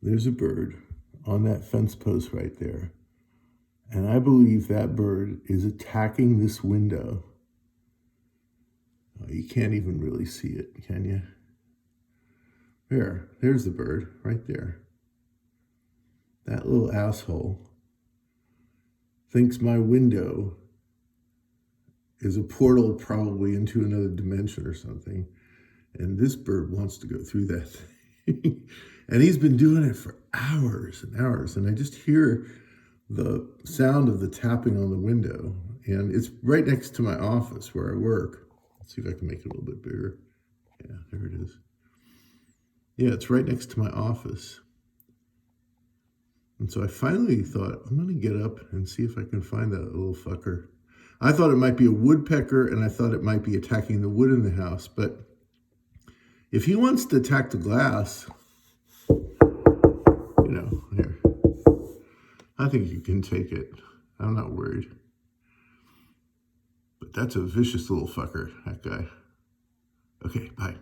there's a bird on that fence post right there. And I believe that bird is attacking this window. Oh, you can't even really see it, can you? There's the bird right there. That little asshole thinks my window is a portal probably into another dimension or something. And this bird wants to go through that thing. And he's been doing it for hours and hours. And I just hear the sound of the tapping on the window. And it's right next to my office where I work. Let's see if I can make it a little bit bigger. Yeah, there it is. Yeah, it's right next to my office. And so I finally thought, I'm going to get up and see if I can find that little fucker. I thought it might be a woodpecker, and I thought it might be attacking the wood in the house. But if he wants to attack the glass, here, I think you can take it. I'm not worried. But that's a vicious little fucker, that guy. Okay, bye.